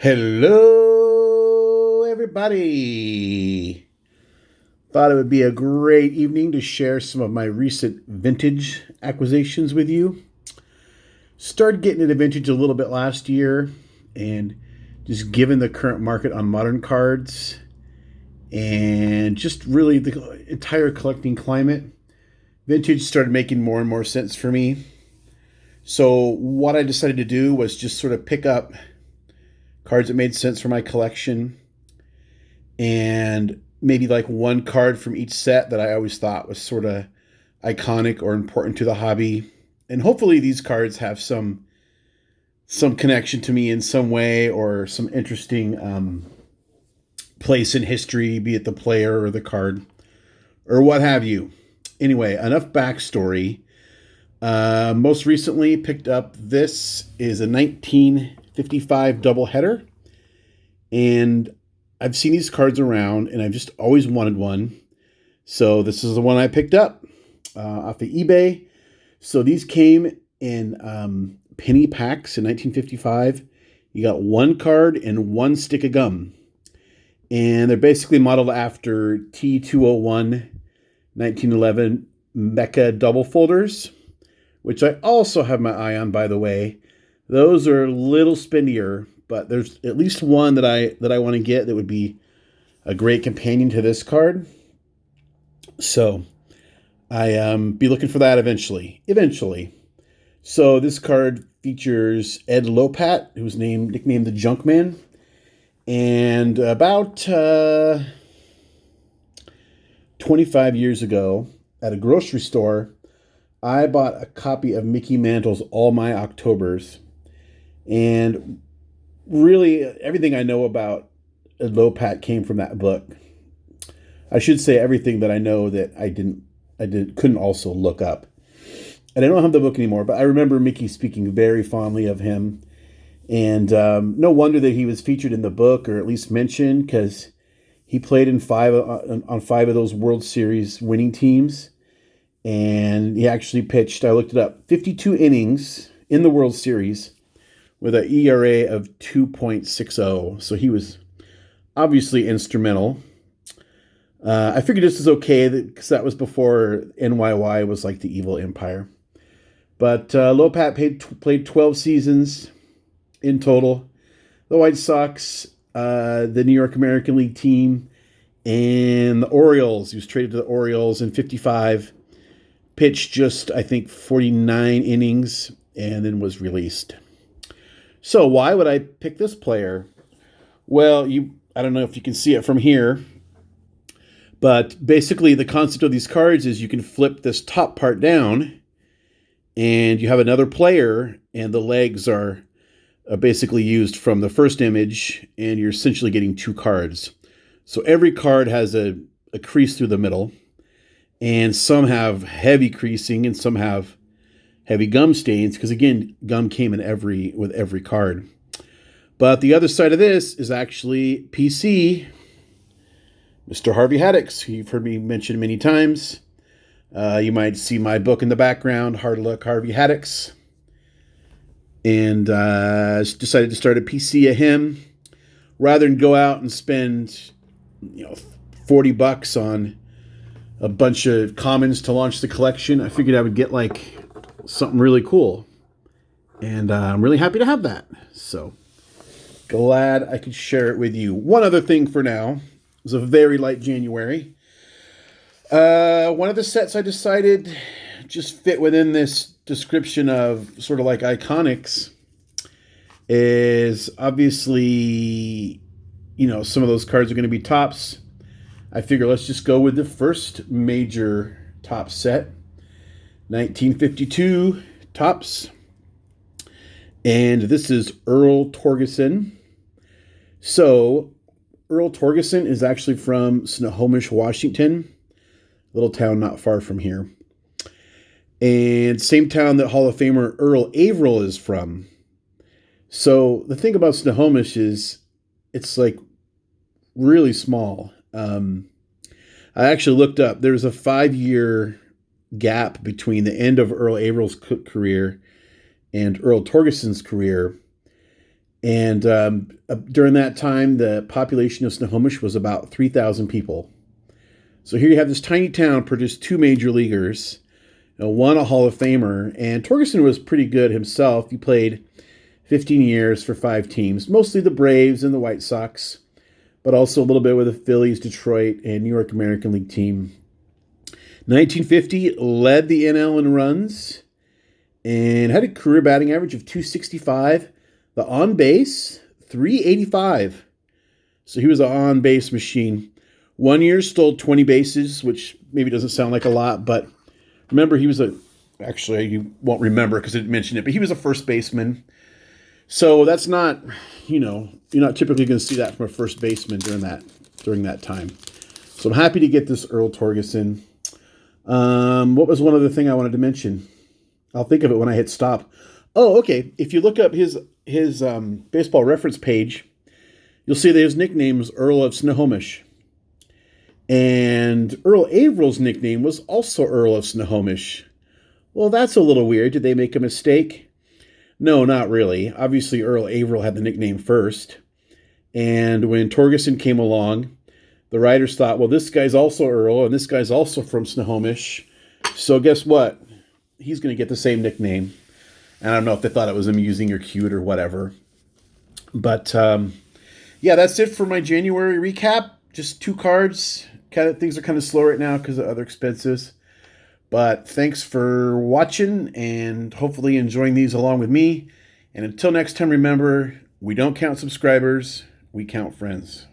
Hello, everybody. Thought it would be a great evening to share some of my recent vintage acquisitions with you. Started getting into vintage a little bit last year, and just given the current market on modern cards and just really the entire collecting climate, vintage started making more and more sense for me. So, what I decided to do was just sort of pick up cards that made sense for my collection and maybe like one card from each set that I always thought was sort of iconic or important to the hobby. And hopefully these cards have some connection to me in some way or some interesting place in history, be it the player or the card or what have you. Anyway, enough backstory. Most recently picked up, this is a 1955 doubleheader, and I've seen these cards around and I've just always wanted one. So this is the one I picked up off of eBay. So these came in penny packs in 1955. You got one card and one stick of gum. And they're basically modeled after T201 1911 Mecha double folders, which I also have my eye on, by the way. Those are a little spendier, but there's at least one that I want to get that would be a great companion to this card. So I be looking for that eventually. So this card features Ed Lopat, who's nicknamed the Junkman. And about 25 years ago at a grocery store, I bought a copy of Mickey Mantle's All My Octobers. And really, everything I know about Ed Lopat came from that book. I should say everything that I know that I couldn't also look up. And I don't have the book anymore, but I remember Mickey speaking very fondly of him. And no wonder that he was featured in the book, or at least mentioned, because he played on five of those World Series winning teams. And he actually pitched, I looked it up, 52 innings in the World Series with an ERA of 2.60. So he was obviously instrumental. I figured this was okay because that was before NYY was like the evil empire. But Lopat played 12 seasons in total. The White Sox, the New York American League team, and the Orioles. He was traded to the Orioles in 55. Pitched just, I think, 49 innings and then was released. So why would I pick this player? Well, I don't know if you can see it from here, but basically the concept of these cards is you can flip this top part down and you have another player and the legs are basically used from the first image and you're essentially getting two cards. So every card has a crease through the middle, and some have heavy creasing and some have heavy gum stains because, again, gum came with every card. But the other side of this is actually PC, Mr. Harvey Haddix, who you've heard me mention many times. You might see my book in the background, Hard Luck Harvey Haddix. And decided to start a PC of him rather than go out and spend $40 on a bunch of commons to launch the collection. I figured I would get like something really cool. And I'm really happy to have that. So glad I could share it with you. One other thing for now. It was a very light January. One of the sets I decided just fit within this description of sort of like iconics is obviously, some of those cards are going to be tops. I figure let's just go with the first major top set, 1952 tops. And this is Earl Torgerson. So Earl Torgerson is actually from Snohomish, Washington, a little town not far from here. And same town that Hall of Famer Earl Averill is from. So the thing about Snohomish is it's like really small. I actually looked up. There was a 5-year gap between the end of Earl Averill's career and Earl Torgerson's career. And during that time, the population of Snohomish was about 3,000 people. So here you have this tiny town produced two major leaguers, one a Hall of Famer, and Torgerson was pretty good himself. He played 15 years for five teams, mostly the Braves and the White Sox, but also a little bit with the Phillies, Detroit, and New York American League team. 1950, led the NL in runs and had a career batting average of 265. The on base, 385. So he was an on base machine. 1 year stole 20 bases, which maybe doesn't sound like a lot, but remember he was actually you won't remember because I didn't mention it, but he was a first baseman. So that's not, you're not typically going to see that from a first baseman during that time. So I'm happy to get this Earl Torgerson. What was one other thing I wanted to mention? I'll think of it when I hit stop. Oh, okay. If you look up his baseball reference page, you'll see that his nickname was Earl of Snohomish. And Earl Averill's nickname was also Earl of Snohomish. Well, that's a little weird. Did they make a mistake? No, not really. Obviously, Earl Averill had the nickname first. And when Torgerson came along, the writers thought, well, this guy's also Earl, and this guy's also from Snohomish. So guess what? He's going to get the same nickname. And I don't know if they thought it was amusing or cute or whatever. But, yeah, that's it for my January recap. Just two cards. Things are kind of slow right now because of other expenses. But thanks for watching and hopefully enjoying these along with me. And until next time, remember, we don't count subscribers, we count friends.